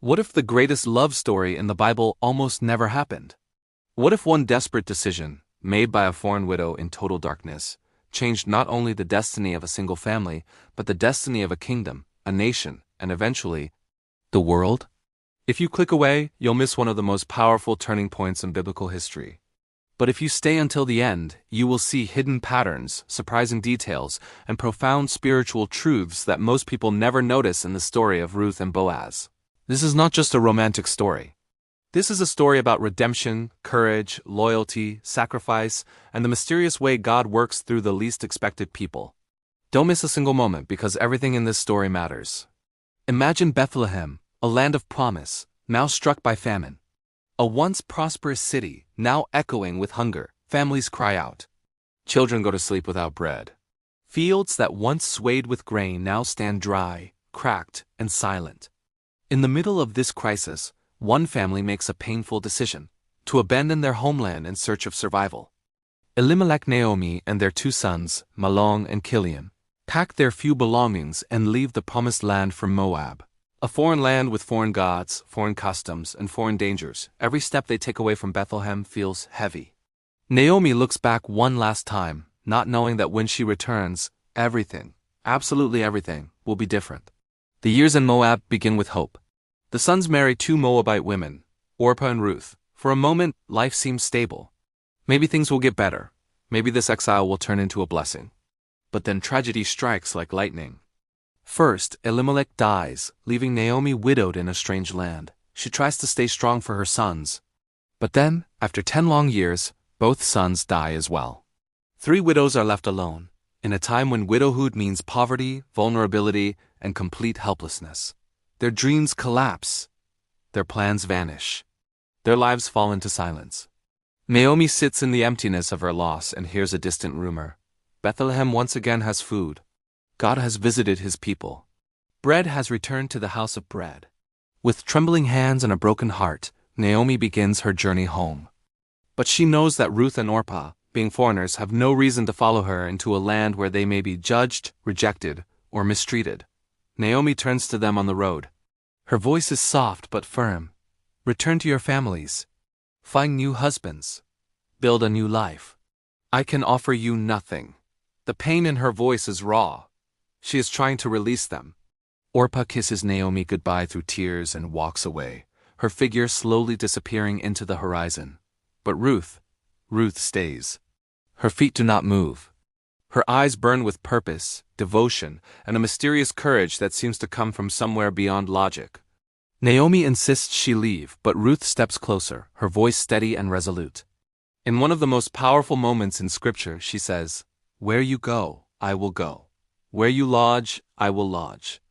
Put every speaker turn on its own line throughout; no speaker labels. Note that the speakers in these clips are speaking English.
What if the greatest love story in the Bible almost never happened? What if one desperate decision, made by a foreign widow in total darkness, changed not only the destiny of a single family, but the destiny of a kingdom, a nation, and eventually, the world? If you click away, you'll miss one of the most powerful turning points in biblical history. But if you stay until the end, you will see hidden patterns, surprising details, and profound spiritual truths that most people never notice in the story of Ruth and Boaz. This is not just a romantic story. This is a story about redemption, courage, loyalty, sacrifice, and the mysterious way God works through the least expected people. Don't miss a single moment because everything in this story matters. Imagine Bethlehem, a land of promise, now struck by famine. A once prosperous city, now echoing with hunger. Families cry out. Children go to sleep without bread. Fields that once swayed with grain now stand dry, cracked, and silent. In the middle of this crisis, one family makes a painful decision: to abandon their homeland in search of survival. Elimelech, Naomi, and their two sons, Mahlon and Chilion, pack their few belongings and leave the promised land for Moab. A foreign land with foreign gods, foreign customs, and foreign dangers. Every step they take away from Bethlehem feels heavy. Naomi looks back one last time, not knowing that when she returns, everything, absolutely everything, will be different. The years in Moab begin with hope. The sons marry two Moabite women, Orpah and Ruth. For a moment, life seems stable. Maybe things will get better. Maybe this exile will turn into a blessing. But then tragedy strikes like lightning. First, Elimelech dies, leaving Naomi widowed in a strange land. She tries to stay strong for her sons. But then, after 10 long years, both sons die as well. 3 widows are left alone, in a time when widowhood means poverty, vulnerability, and complete helplessness. Their dreams collapse. Their plans vanish. Their lives fall into silence. Naomi sits in the emptiness of her loss and hears a distant rumor. Bethlehem once again has food. God has visited his people. Bread has returned to the house of bread. With trembling hands and a broken heart, Naomi begins her journey home. But she knows that Ruth and Orpah, being foreigners, have no reason to follow her into a land where they may be judged, rejected, or mistreated. Naomi turns to them on the road. Her voice is soft but firm. Return to your families. Find new husbands. Build a new life. I can offer you nothing. The pain in her voice is raw. She is trying to release them. Orpah kisses Naomi goodbye through tears and walks away, her figure slowly disappearing into the horizon. But Ruth stays. Her feet do not move. Her eyes burn with purpose, devotion, and a mysterious courage that seems to come from somewhere beyond logic. Naomi insists she leave, but Ruth steps closer, her voice steady and resolute. In one of the most powerful moments in Scripture, she says, "Where you go, I will go. Where you lodge, I will lodge.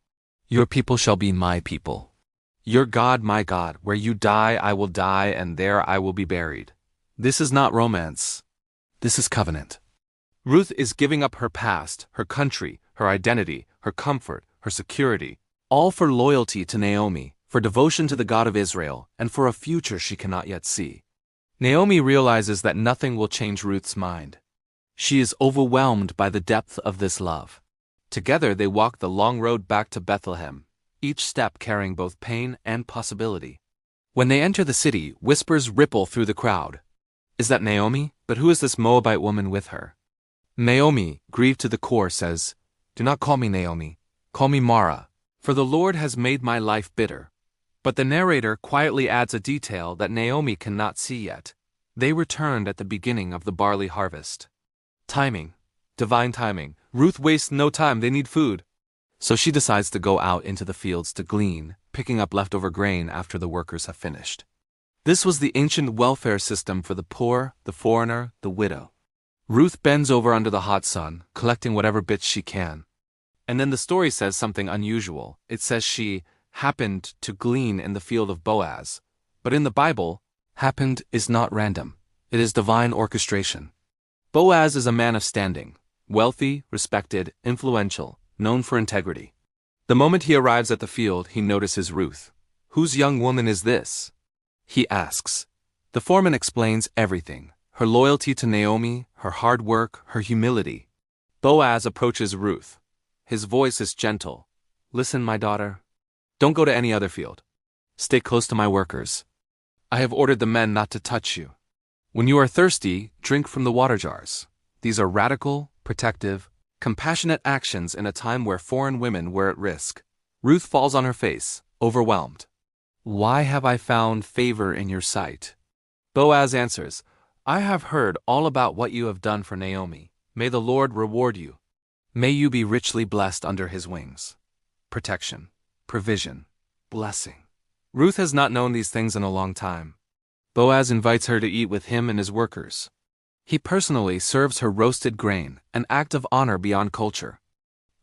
Your people shall be my people. Your God, my God. Where you die, I will die, and there I will be buried." This is not romance. This is covenant. Ruth is giving up her past, her country, her identity, her comfort, her security, all for loyalty to Naomi, for devotion to the God of Israel, and for a future she cannot yet see. Naomi realizes that nothing will change Ruth's mind. She is overwhelmed by the depth of this love. Together they walk the long road back to Bethlehem, each step carrying both pain and possibility. When they enter the city, whispers ripple through the crowd. Is that Naomi? But who is this Moabite woman with her? Naomi, grieved to the core, says, "Do not call me Naomi. Call me Mara, for the Lord has made my life bitter." But the narrator quietly adds a detail that Naomi cannot see yet. They returned at the beginning of the barley harvest. Timing. Divine timing. Ruth wastes no time, they need food. So she decides to go out into the fields to glean, picking up leftover grain after the workers have finished. This was the ancient welfare system for the poor, the foreigner, the widow. Ruth bends over under the hot sun, collecting whatever bits she can. And then the story says something unusual. It says she happened to glean in the field of Boaz. But in the Bible, happened is not random. It is divine orchestration. Boaz is a man of standing. Wealthy, respected, influential, known for integrity. The moment he arrives at the field, he notices Ruth. "Whose young woman is this?" he asks. The foreman explains everything: her loyalty to Naomi, her hard work, her humility. Boaz approaches Ruth. His voice is gentle. "Listen, my daughter. Don't go to any other field. Stay close to my workers. I have ordered the men not to touch you. When you are thirsty, drink from the water jars. These are radical, protective, compassionate actions in a time where foreign women were at risk. Ruth falls on her face, overwhelmed. Why have I found favor in your sight? Boaz answers, I have heard all about what you have done for Naomi. May the Lord reward you. May you be richly blessed under his wings. Protection, provision, blessing. Ruth has not known these things in a long time. Boaz invites her to eat with him and his workers. He personally serves her roasted grain, an act of honor beyond culture.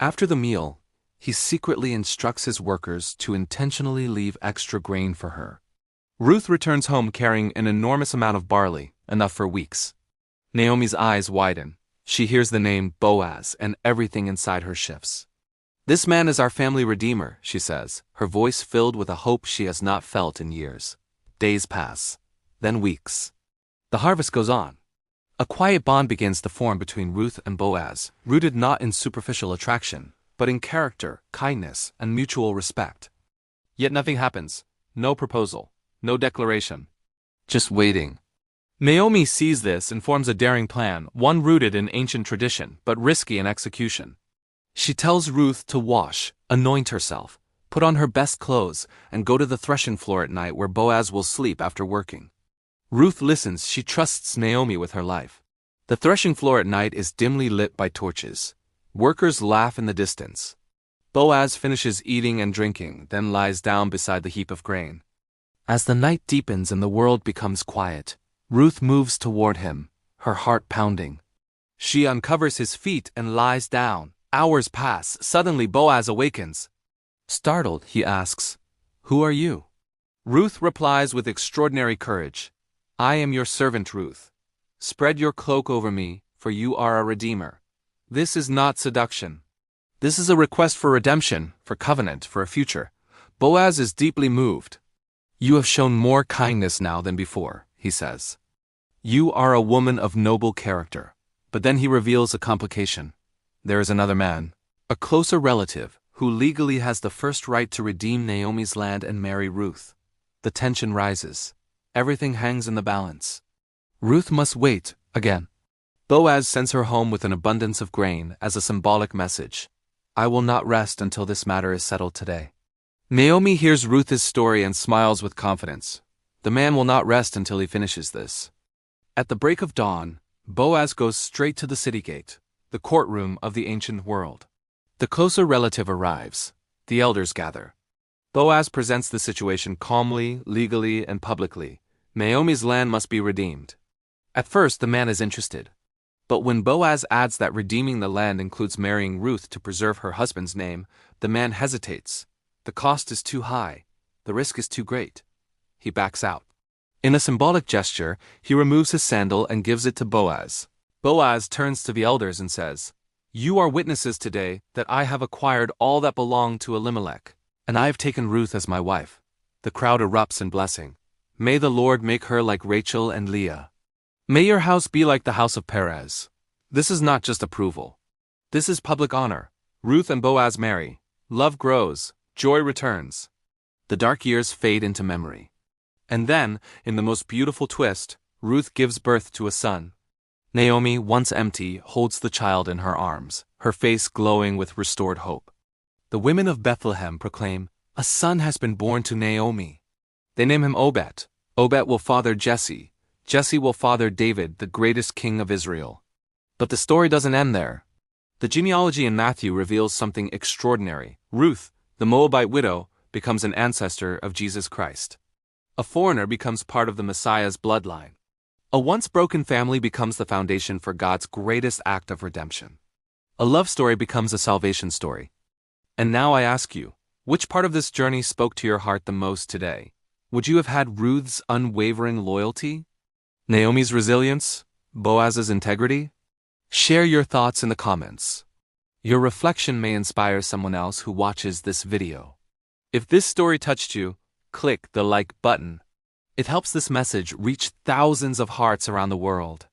After the meal, he secretly instructs his workers to intentionally leave extra grain for her. Ruth returns home carrying an enormous amount of barley, enough for weeks. Naomi's eyes widen. She hears the name Boaz, and everything inside her shifts. This man is our family redeemer, she says, her voice filled with a hope she has not felt in years. Days pass, then weeks. The harvest goes on. A quiet bond begins to form between Ruth and Boaz, rooted not in superficial attraction, but in character, kindness, and mutual respect. Yet nothing happens. No proposal. No declaration. Just waiting. Naomi sees this and forms a daring plan, one rooted in ancient tradition, but risky in execution. She tells Ruth to wash, anoint herself, put on her best clothes, and go to the threshing floor at night where Boaz will sleep after working. Ruth listens. She trusts Naomi with her life. The threshing floor at night is dimly lit by torches. Workers laugh in the distance. Boaz finishes eating and drinking, then lies down beside the heap of grain. As the night deepens and the world becomes quiet, Ruth moves toward him, her heart pounding. She uncovers his feet and lies down. Hours pass. Suddenly Boaz awakens. Startled, he asks, "Who are you?" Ruth replies with extraordinary courage, "I am your servant Ruth. Spread your cloak over me, for you are a redeemer." This is not seduction. This is a request for redemption, for covenant, for a future. Boaz is deeply moved. "You have shown more kindness now than before," he says. "You are a woman of noble character." But then he reveals a complication. There is another man, a closer relative, who legally has the first right to redeem Naomi's land and marry Ruth. The tension rises. Everything hangs in the balance. Ruth must wait, again. Boaz sends her home with an abundance of grain as a symbolic message. I will not rest until this matter is settled today. Naomi hears Ruth's story and smiles with confidence. The man will not rest until he finishes this. At the break of dawn, Boaz goes straight to the city gate, the courtroom of the ancient world. The closer relative arrives. The elders gather. Boaz presents the situation calmly, legally, and publicly. Naomi's land must be redeemed. At first, the man is interested. But when Boaz adds that redeeming the land includes marrying Ruth to preserve her husband's name, the man hesitates. The cost is too high. The risk is too great. He backs out. In a symbolic gesture, he removes his sandal and gives it to Boaz. Boaz turns to the elders and says, "You are witnesses today that I have acquired all that belonged to Elimelech, and I have taken Ruth as my wife." The crowd erupts in blessing. "May the Lord make her like Rachel and Leah. May your house be like the house of Perez." This is not just approval. This is public honor. Ruth and Boaz marry. Love grows. Joy returns. The dark years fade into memory. And then, in the most beautiful twist, Ruth gives birth to a son. Naomi, once empty, holds the child in her arms, her face glowing with restored hope. The women of Bethlehem proclaim, "A son has been born to Naomi." They name him Obed. Obed will father Jesse. Jesse will father David, the greatest king of Israel. But the story doesn't end there. The genealogy in Matthew reveals something extraordinary. Ruth, the Moabite widow, becomes an ancestor of Jesus Christ. A foreigner becomes part of the Messiah's bloodline. A once broken family becomes the foundation for God's greatest act of redemption. A love story becomes a salvation story. And now I ask you, which part of this journey spoke to your heart the most today? Would you have had Ruth's unwavering loyalty? Naomi's resilience? Boaz's integrity? Share your thoughts in the comments. Your reflection may inspire someone else who watches this video. If this story touched you, click the like button. It helps this message reach thousands of hearts around the world.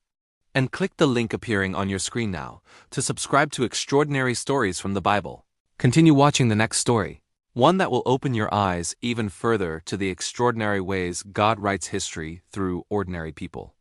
And click the link appearing on your screen now to subscribe to extraordinary stories from the Bible. Continue watching the next story. One that will open your eyes even further to the extraordinary ways God writes history through ordinary people.